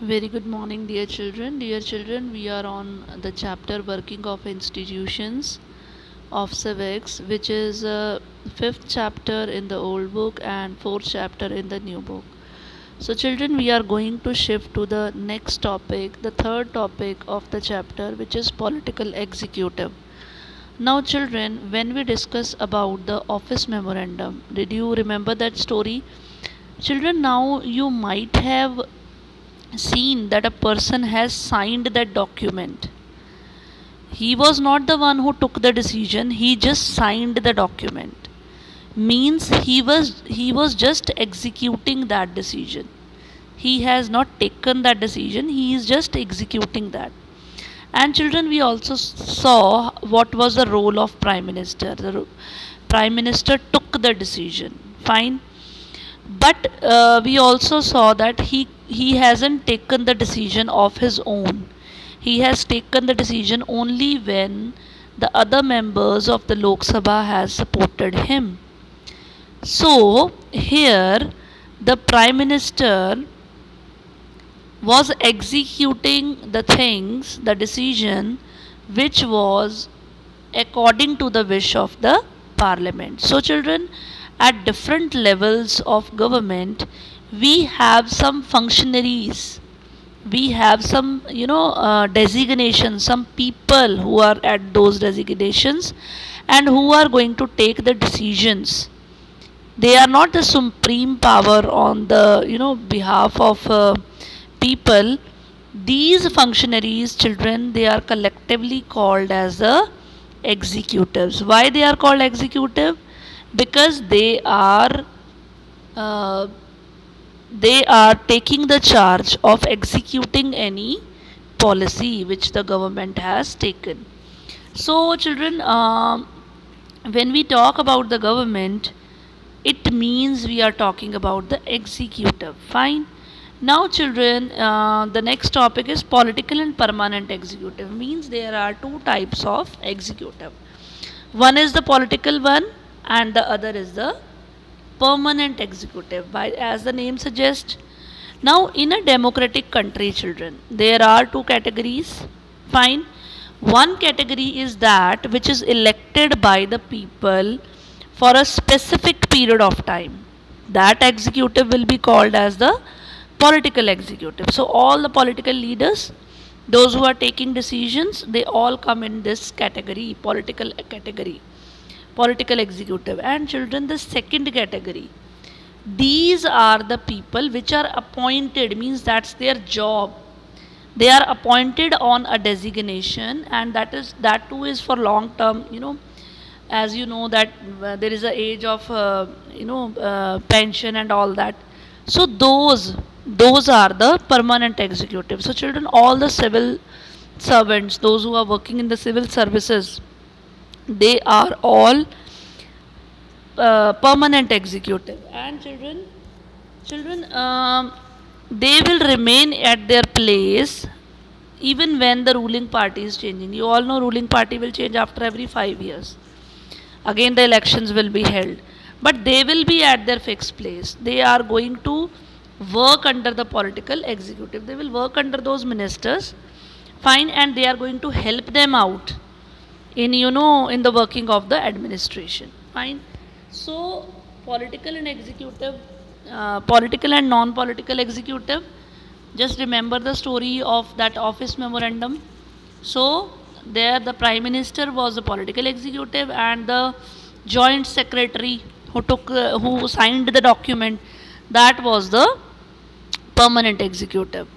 Very good morning, dear children. Dear children, we are on the chapter Working of Institutions of Civics, which is fifth chapter in the old book and fourth chapter in the new book. So, children, we are going to shift to the next topic, the third topic of the chapter, which is political executive. Now, children, when we discuss about the office memorandum, did you remember that story? Children, now you might have seen that a person has signed that document. He was not the one who took the decision, he just signed the document. Means he was just executing that decision. He has not taken that decision, he is just executing that. And children, we also saw what was the role of Prime Minister. The Prime Minister took the decision. Fine. But we also saw that he hasn't taken the decision of his own. He has taken the decision only when the other members of the Lok Sabha has supported him. So here the Prime Minister was executing the things, the decision which was according to the wish of the Parliament. So children, at different levels of government, we have some functionaries, we have some designations, some people who are at those designations and who are going to take the decisions. They are not the supreme power on the behalf of people. These functionaries, children, they are collectively called as the executives. Why they are called executive? Because uh, they are taking the charge of executing any policy which the government has taken. So children, when we talk about the government, it means we are talking about the executive. Fine. Now children, the next topic is political and permanent executive. Means there are two types of executive. One is the political one and the other is the permanent executive, as the name suggests. Now in a democratic country, children, there are two categories. Fine. One category is that which is elected by the people for a specific period of time. That executive will be called as the political executive. So all the political leaders, those who are taking decisions, they all come in this category, political executive. And children, the second category, these are the people which are appointed, means that's their job. They are appointed on a designation, and that too is for long term. As you know that there is a age of pension and all that. So those are the permanent executives. So children, all the civil servants, those who are working in the civil services, they are all permanent executive. And children, they will remain at their place even when the ruling party is changing. You all know ruling party will change after every 5 years. Again the elections will be held, but they will be at their fixed place. They are going to work under the political executive. They will work under those ministers. Fine. And they are going to help them out in in the working of the administration. Fine. So political and executive, political and non-political executive, just remember the story of that office memorandum. So there the Prime Minister was the political executive and the joint secretary who signed the document, that was the permanent executive.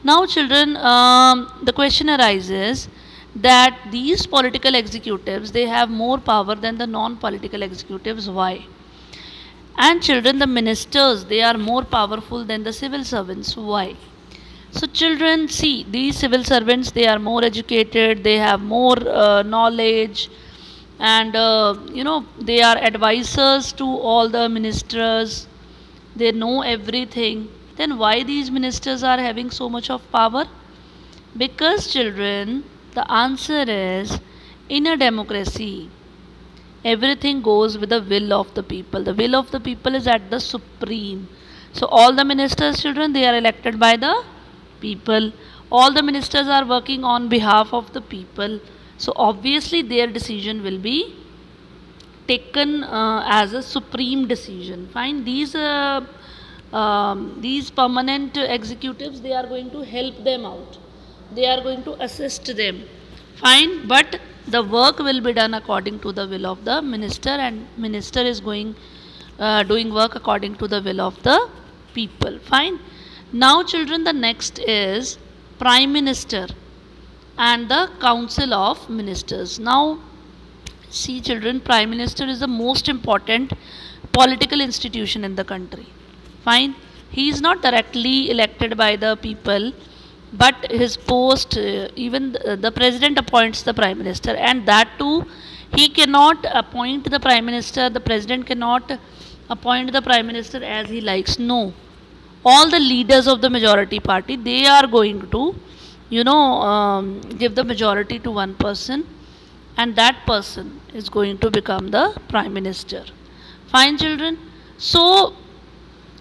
Now children, the question arises that these political executives, they have more power than the non-political executives. Why? And children, the ministers, they are more powerful than the civil servants. Why? So children, see, these civil servants, they are more educated, they have more knowledge, and they are advisors to all the ministers, they know everything. Then why these ministers are having so much of power? Because children, the answer is, in a democracy, everything goes with the will of the people. The will of the people is at the supreme. So all the ministers, children, they are elected by the people. All the ministers are working on behalf of the people. So obviously their decision will be taken as a supreme decision. Fine. These permanent executives, they are going to help them out. They are going to assist them. Fine. But the work will be done according to the will of the minister, and minister is going doing work according to the will of the people. Fine. Now children, the next is Prime Minister and the Council of Ministers. Now see children, Prime Minister is the most important political institution in the country. Fine. He is not directly elected by the people, but his post, even the president appoints the Prime Minister, and that too he cannot appoint the Prime Minister, the president cannot appoint the Prime Minister as he likes. No. All the leaders of the majority party, they are going to give the majority to one person, and that person is going to become the Prime Minister. Fine children. So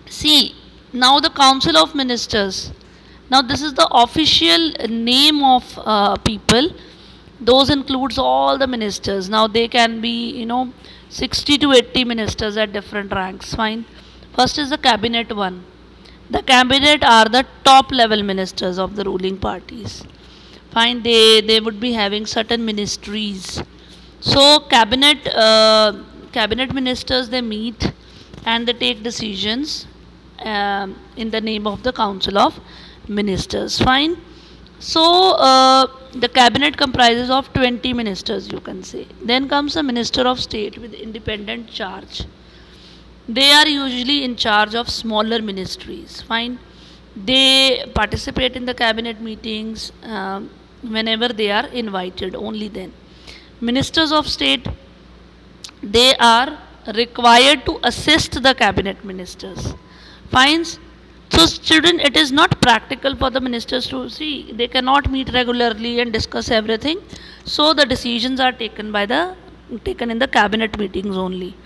see, now the Council of Ministers, now this is the official name of people. Those includes all the ministers. Now they can be 60 to 80 ministers at different ranks. Fine. First is the cabinet one. The cabinet are the top level ministers of the ruling parties. Fine. They would be having certain ministries. So cabinet ministers, they meet and they take decisions in the name of the Council of Ministers. Fine. So the cabinet comprises of 20 ministers, you can say. Then comes a Minister of State with independent charge. They are usually in charge of smaller ministries. Fine. They participate in the cabinet meetings whenever they are invited, only then. Ministers of State, they are required to assist the cabinet ministers. Fine. So children, it is not practical for the ministers to see. They cannot meet regularly and discuss everything. So the decisions are taken in the cabinet meetings only.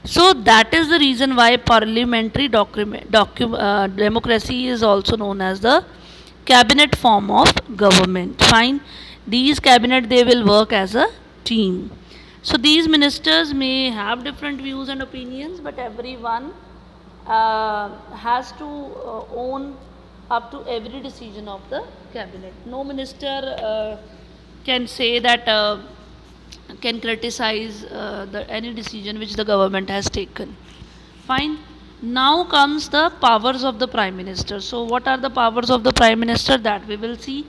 So that is the reason why parliamentary democracy is also known as the cabinet form of government. Fine. These cabinet, they will work as a team. So these ministers may have different views and opinions, but everyone has to own up to every decision of the cabinet. No minister can say that can criticize any decision which the government has taken. Fine. Now comes the powers of the Prime Minister. So what are the powers of the Prime Minister, that we will see.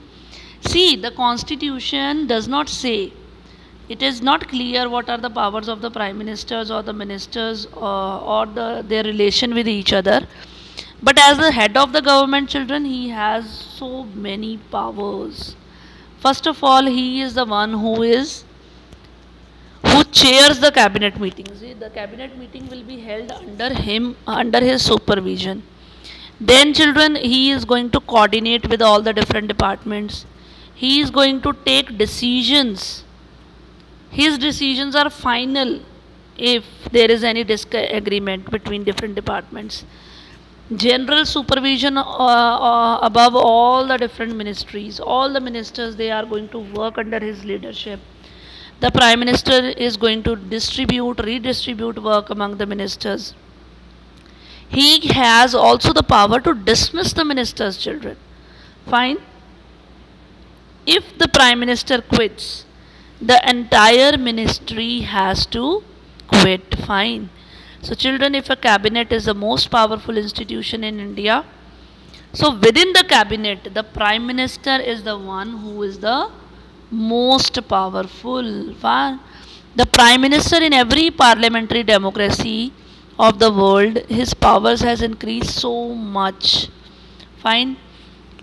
See, the Constitution does not say. It is not clear what are the powers of the Prime Ministers or the ministers or their relation with each other. But as the head of the government, children, he has so many powers. First of all, he is the one who chairs the cabinet meetings. The cabinet meeting will be held under his supervision. Then children, he is going to coordinate with all the different departments. He is going to take decisions. His decisions are final if there is any disagreement between different departments. General supervision above all the different ministries. All the ministers, they are going to work under his leadership. The Prime Minister is going to redistribute work among the ministers. He has also the power to dismiss the ministers, children. Fine. If the Prime Minister quits, the entire ministry has to quit. Fine. So children, if a cabinet is the most powerful institution in India, so within the cabinet, the Prime Minister is the one who is the most powerful. Fine. The Prime Minister in every parliamentary democracy of the world, his powers has increased so much. Fine.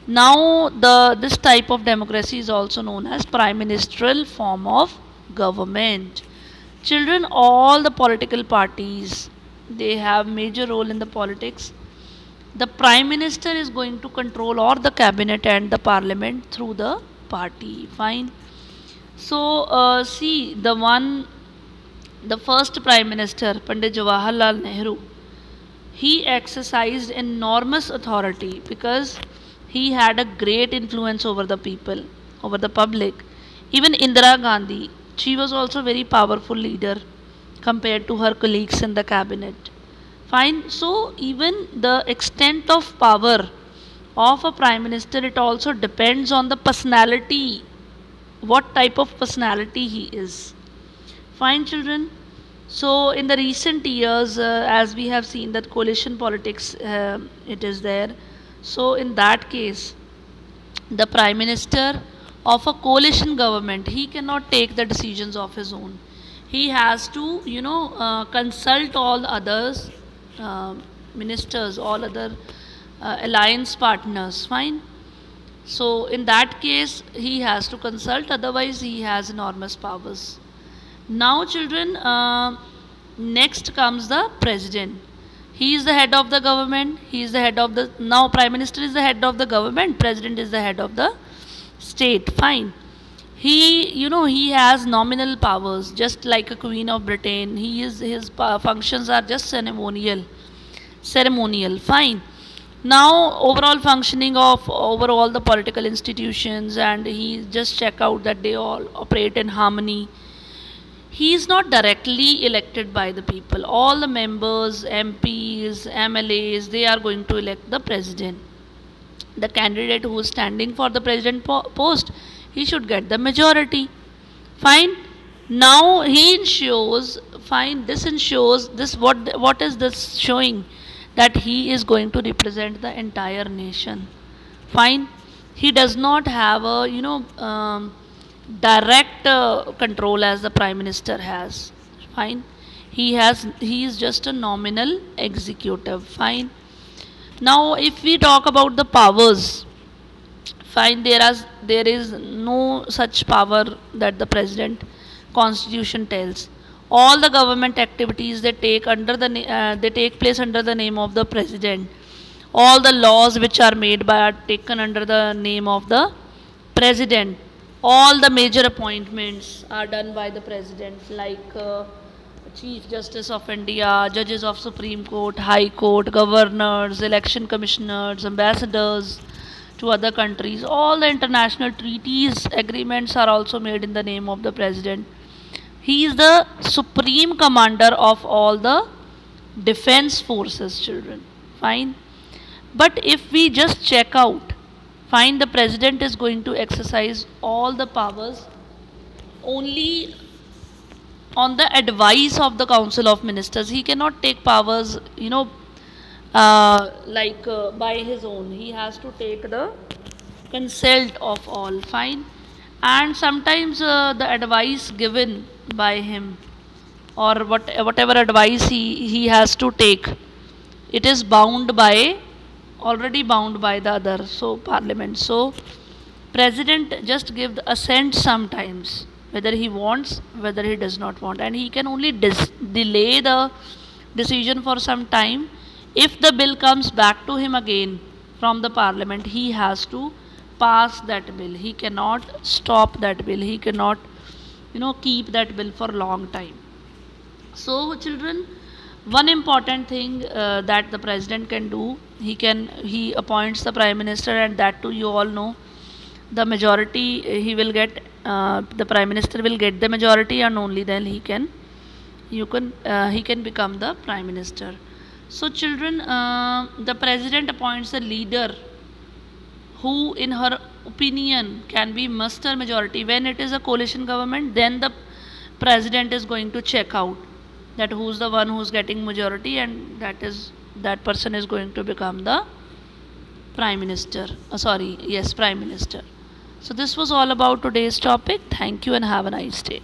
Now this type of democracy is also known as prime ministerial form of government. Children, all the political parties, they have major role in the politics. The Prime Minister is going to control all the cabinet and the parliament through the party. Fine. So see, the first Prime Minister, Pandit Jawaharlal Nehru, he exercised enormous authority because He had a great influence over the people, over the public. Even Indira Gandhi, she was also very powerful leader compared to her colleagues in the cabinet. Fine. So even the extent of power of a prime minister, it also depends on the personality, what type of personality he is. Fine, children. So in the recent years, as we have seen that coalition politics, it is there. So in that case, the prime minister of a coalition government, he cannot take the decisions of his own. He has to, consult all others, uh, ministers, all other alliance partners. Fine. So in that case, he has to consult, otherwise he has enormous powers. Now, children, next comes the president. He is the head of the government. He is the head of the, now prime minister is the head of the government. President is the head of the state. Fine. He has nominal powers, just like a queen of Britain. His functions are just ceremonial. Fine. Now overall functioning of over all the political institutions, and he just check out that they all operate in harmony. He is not directly elected by the people. All the members, MPs, MLAs, they are going to elect the president. The candidate who is standing for the president post, he should get the majority. Fine. Now he ensures, fine, this ensures, this what is this showing? That he is going to represent the entire nation. Fine. He does not have a, direct control as the prime minister has. Fine. He is just a nominal executive. Fine. Now if we talk about the powers, fine, there is no such power that the president constitution tells. All the government activities they take they take place under the name of the president. All the laws which are made by are taken under the name of the president. All the major appointments are done by the president, like Chief Justice of India, judges of Supreme Court, High Court, governors, election commissioners, ambassadors to other countries. All the international treaties, agreements are also made in the name of the president. He is the supreme commander of all the defense forces, children. Fine. But if we just check out, fine, the president is going to exercise all the powers only on the advice of the council of ministers. He cannot take powers, by his own. He has to take the consult of all. Fine. And sometimes the advice given by him, or whatever advice he has to take, it is already bound by the other, so parliament. So president just give the assent sometimes, whether he wants, whether he does not want, and he can only delay the decision for some time. If the bill comes back to him again from the parliament, he has to pass that bill. He cannot stop that bill. He cannot, keep that bill for long time. So children, one important thing that the president can do, he appoints the prime minister, and that too you all know, the majority he will get. The prime minister will get the majority, and only then he can become the prime minister. So children, the president appoints a leader who in her opinion can be muster majority. When it is a coalition government, then the president is going to check out that who's the one who's getting majority, and that person is going to become the prime minister. Prime minister. So this was all about today's topic. Thank you and have a nice day.